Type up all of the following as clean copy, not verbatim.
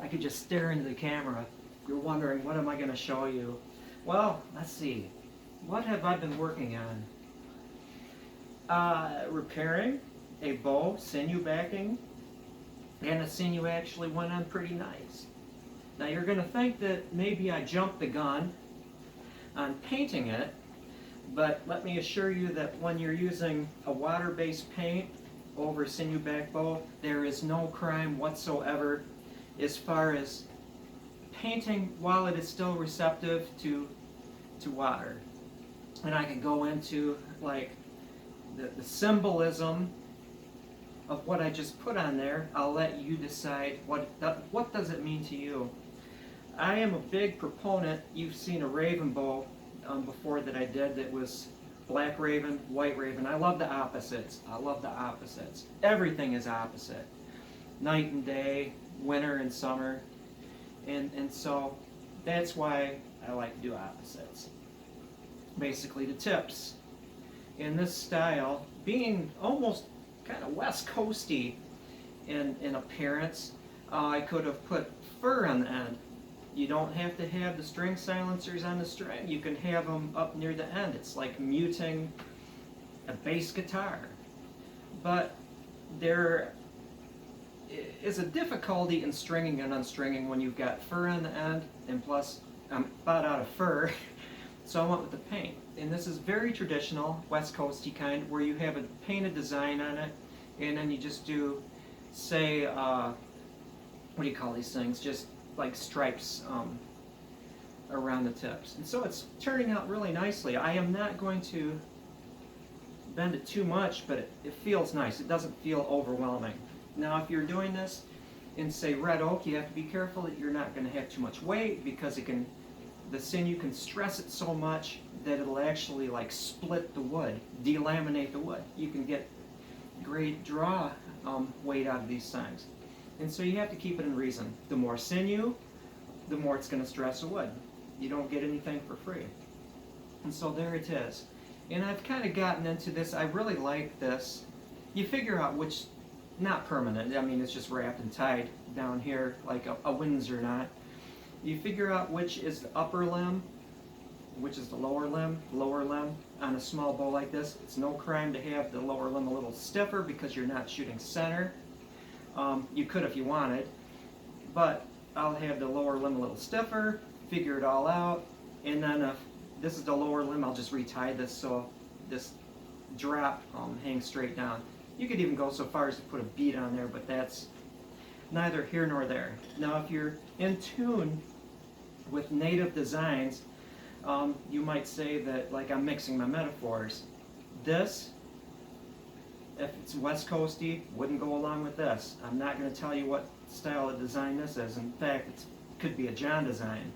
I could just stare into the camera. You're wondering, what am I going to show you? Well, let's see. What have I been working on? Repairing a bow, sinew backing, and the sinew actually went on pretty nice. Now you're going to think that maybe I jumped the gun on painting it, but let me assure you that when you're using a water-based paint over sinew back bow, there is no crime whatsoever as far as painting while it is still receptive to water. And I can go into like the symbolism of what I just put on there. I'll let you decide what does it mean to you. I am a big proponent. You've seen a raven bow before that I did that was black raven, white raven. I love the opposites. I love the opposites. Everything is opposite. Night and day, winter and summer. And so that's why I like to do opposites. Basically the tips. In this style, being almost kind of West Coasty in appearance, I could have put fur on the end. You don't have to have the string silencers on the string. You can have them up near the end. It's like muting a bass guitar. But there is a difficulty in stringing and unstringing when you've got fur on the end, and plus I'm about out of fur, so I went with the paint. And this is very traditional, West Coasty kind, where you have a painted design on it, and then you just do, say, what do you call these things? Just like stripes around the tips. And so it's turning out really nicely. I am not going to bend it too much, but it feels nice. It doesn't feel overwhelming. Now if you're doing this in, say, red oak, you have to be careful that you're not going to have too much weight, because the sinew can stress it so much that it'll actually like split the wood, delaminate the wood. You can get great draw weight out of these things. And so you have to keep it in reason. The more sinew, the more it's going to stress the wood. You don't get anything for free. And so there it is. And I've kind of gotten into this. I really like this. You figure out which, not permanent, I mean it's just wrapped and tied down here like a Windsor knot. You figure out which is the upper limb, which is the lower limb. On a small bow like this, it's no crime to have the lower limb a little stiffer because you're not shooting center. You could if you wanted, but I'll have the lower limb a little stiffer, figure it all out, and then if this is the lower limb, I'll just retie this so this drop hangs straight down. You could even go so far as to put a bead on there, but that's neither here nor there. Now if you're in tune with native designs, you might say that like I'm mixing my metaphors. This, if it's West Coasty, wouldn't go along with this. I'm not going to tell you what style of design this is. In fact, it could be a John design.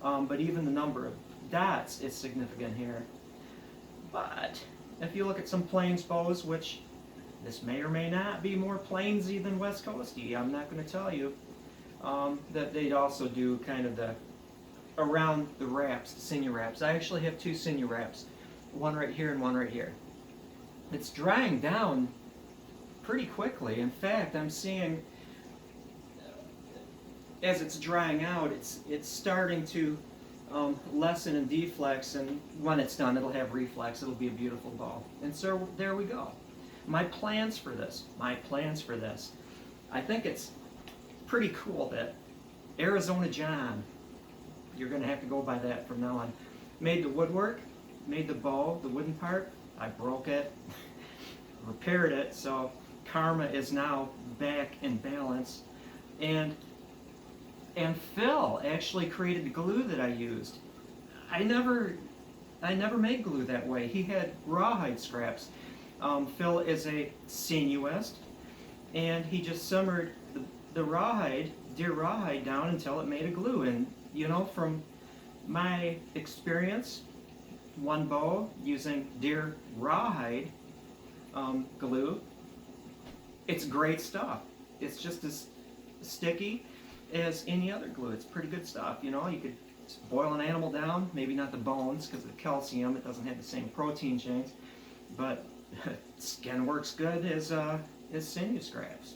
But even the number of dots is significant here. But if you look at some plains bows, which this may or may not be more plainsy than West Coasty, I'm not going to tell you, that they'd also do kind of the around the wraps, the sinew wraps. I actually have two sinew wraps, one right here and one right here. It's drying down pretty quickly. In fact, I'm seeing as it's drying out, it's starting to lessen and deflex, and when it's done, it'll have reflex. It'll be a beautiful bow. And so there we go. My plans for this. I think it's pretty cool that Arizona John, you're going to have to go by that from now on, made the woodwork, made the bow, the wooden part. I broke it, repaired it, so karma is now back in balance. And Phil actually created the glue that I used. I never made glue that way. He had rawhide scraps. Phil is a sinuist, and he just simmered the rawhide, deer rawhide, down until it made a glue. And you know, from my experience, one bow using deer rawhide glue, it's great stuff. It's just as sticky as any other glue. It's pretty good stuff. You know, you could boil an animal down, maybe not the bones because of the calcium, it doesn't have the same protein chains, but skin works good as sinew scraps.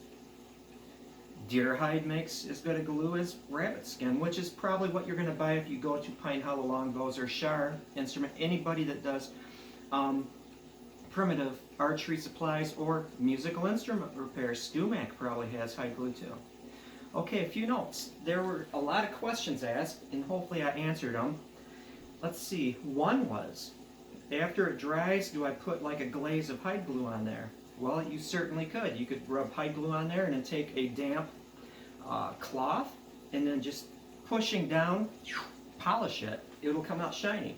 Deer hide makes as good a glue as rabbit skin, which is probably what you're going to buy if you go to Pine Hollow Longbows or Char Instrument. Anybody that does primitive archery supplies or musical instrument repairs. StewMac probably has hide glue too. Okay, a few notes. There were a lot of questions asked, and hopefully I answered them. Let's see. One was, after it dries, do I put like a glaze of hide glue on there? Well, you certainly could. You could rub hide glue on there and then take a damp cloth and then just pushing down, polish it. It'll come out shiny.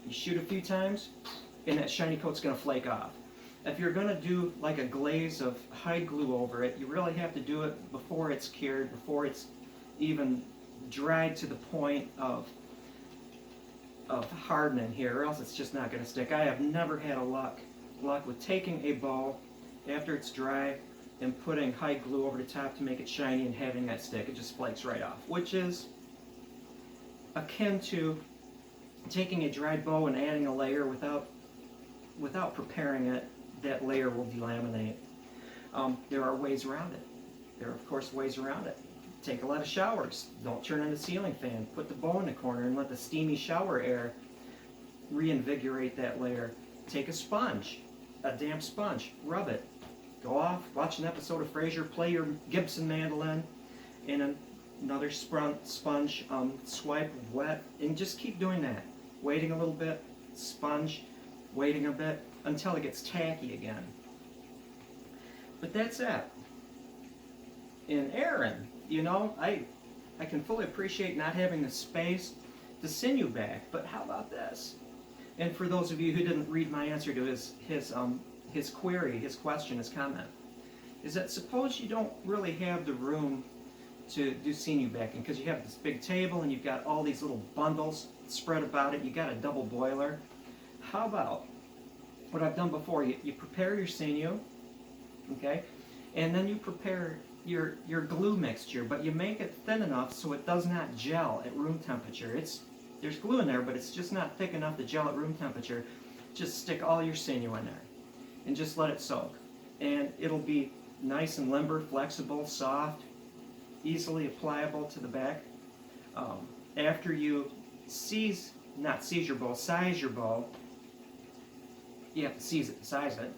You shoot a few times and that shiny coat's going to flake off. If you're going to do like a glaze of hide glue over it, you really have to do it before it's cured, before it's even dried to the point of hardening here, or else it's just not going to stick. I have never had a luck with taking a bow after it's dry and putting hide glue over the top to make it shiny and having that stick. It just flakes right off, which is akin to taking a dried bow and adding a layer without preparing it. That layer will delaminate. There are ways around it. There are, of course, ways around it. Take a lot of showers. Don't turn on the ceiling fan. Put the bow in the corner and let the steamy shower air reinvigorate that layer. Take a sponge, a damp sponge, rub it. Go off, watch an episode of Frasier, play your Gibson mandolin in another sponge, swipe wet, and just keep doing that. Waiting a little bit, sponge, waiting a bit, until it gets tacky again. But that's it. And Aaron, you know, I can fully appreciate not having the space to Sinew back, but how about this? And for those of you who didn't read my answer to his query, his question, his comment, is that suppose you don't really have the room to do Sinew backing because you have this big table and you've got all these little bundles spread about it, you got a double boiler. How about what I've done before? You prepare your Sinew, okay, and then you prepare your glue mixture, but you make it thin enough so it does not gel at room temperature. There's glue in there, but it's just not thick enough to gel at room temperature. Just stick all your Sinew in there and just let it soak, and it'll be nice and limber, flexible, soft, easily applicable to the back. After you size your bow, you have to size it.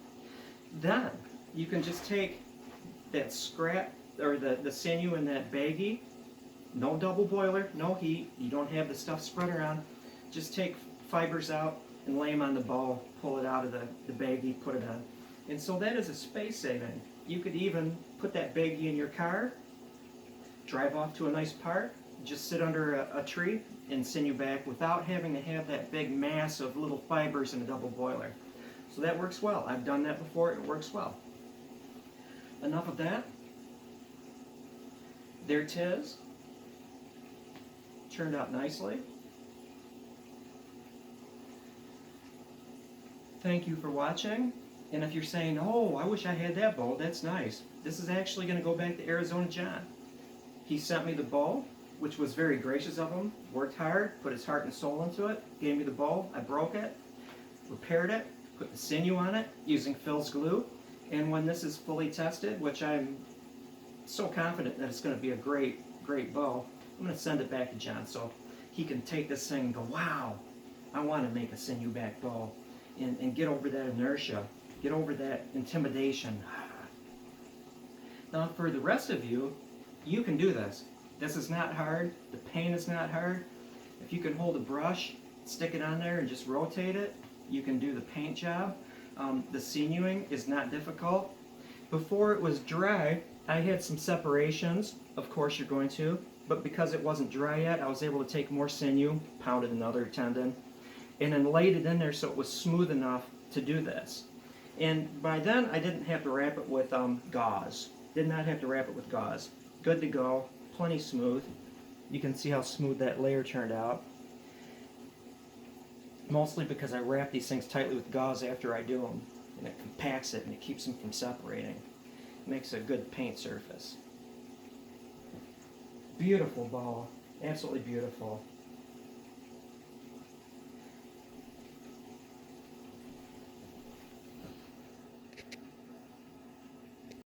Then you can just take that scrap or the Sinew in that baggie. No double boiler, no heat. You don't have the stuff spread around. Just take fibers out and lay them on the bow. Pull it out of the baggie, put it on. And so that is a space saving. You could even put that baggie in your car, drive off to a nice park, just sit under a tree and Sinew back without having to have that big mass of little fibers in a double boiler. So that works well. I've done that before. It works well. Enough of that. There 'tis. Turned out nicely. Thank you for watching. And if you're saying, oh, I wish I had that bow, that's nice. This is actually going to go back to Arizona John. He sent me the bow, which was very gracious of him. Worked hard, put his heart and soul into it. Gave me the bow. I broke it, repaired it, put the Sinew on it using Phil's glue. And when this is fully tested, which I'm so confident that it's going to be a great, great bow, I'm going to send it back to John so he can take this thing and go, wow, I want to make a Sinew back bow, and get over that inertia, get over that intimidation. Now for the rest of you, you can do this. This is not hard. The paint is not hard. If you can hold a brush, stick it on there and just rotate it, you can do the paint job. The Sinewing is not difficult. Before it was dry, I had some separations. Of course you're going to. But because it wasn't dry yet, I was able to take more Sinew, pounded another tendon, and then laid it in there so it was smooth enough to do this. And by then, I didn't have to wrap it with gauze. Did not have to wrap it with gauze. Good to go. Plenty smooth. You can see how smooth that layer turned out. Mostly because I wrap these things tightly with gauze after I do them. And it compacts it and it keeps them from separating. It makes a good paint surface. Beautiful ball. Absolutely beautiful.